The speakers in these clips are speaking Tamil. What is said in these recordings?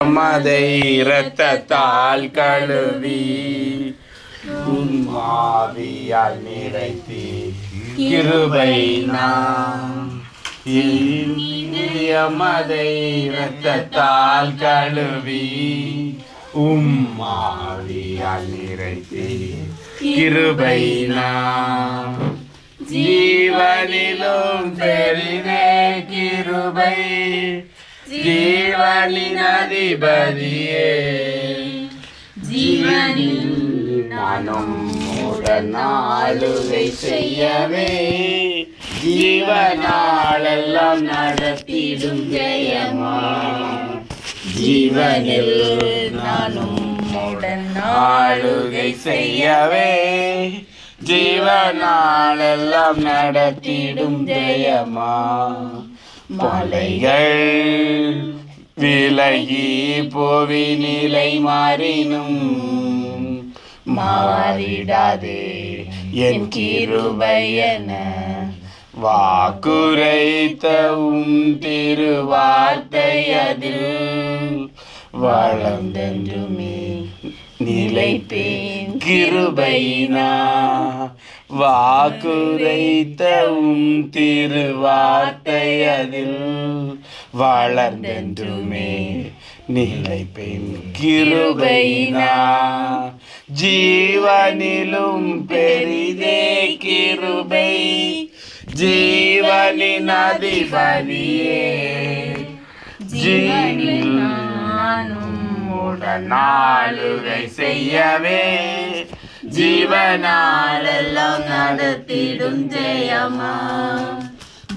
மதை இரத்தத்தால் கழுவி உன்மாவியால் நிறைத்தி கிருபை மதை இரத்தத்தால் கழுவி உம்மாவியால் நிறைத்தி கிருபை ஜீவனிலும் பெரிதே கிருபை ஜீவனின் அதிபதியே ஜீவனில் நானும் உடன் ஆளுகை செய்யவே ஜீவனாலெல்லாம் நடத்திடும் ஜெயமா ஜீவனில் நானும் உடன் ஆளுகை செய்யவே ஜீவனாலெல்லாம் நடத்திடும் ஜெயமா மலைகள் விலகி போவி நிலை மாறினும் மாறிடாதே என் கிருபையென வாக்குரைத்த திருவார்த்தை அதில் வளர்ந்தென்றுமே நிலைப்பேன் கிருபையினா வாக்குரைத்த திருவார்த்தை அதில் வளர்ந்தென்றுமே நிலைப்பேன் கிருபையினா ஜீவனிலும் பெரிதே கிருபை ஜீவனின் அதிபதியே ஜீவனில் உடன் ஆளுகை செய்யவே ஜீவனாலெல்லாம் நடத்திடும் ஜெயமா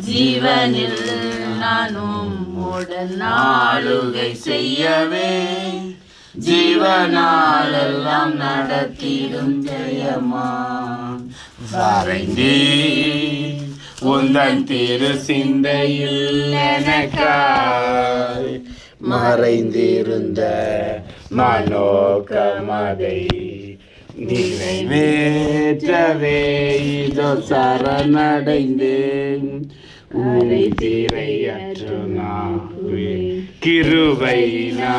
ஜீவனில் நானும் உடன் ஆளுகை செய்யவே ஜீவனாலெல்லாம் நடத்திடும் ஜெயமா வரைந்தே உந்தன் திரு சிந்தையில் எனக்காய் மறைந்திருந்த மனோகமதை நிறைவேற்றவே இதோ சரணடைந்தேன் உரை திரையற்று கிருபைனா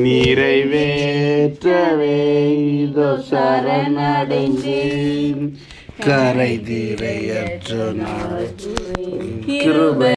நிறைவேற்றவே இதோ சரணடைந்தேன் கரை திரையற்று கிருபை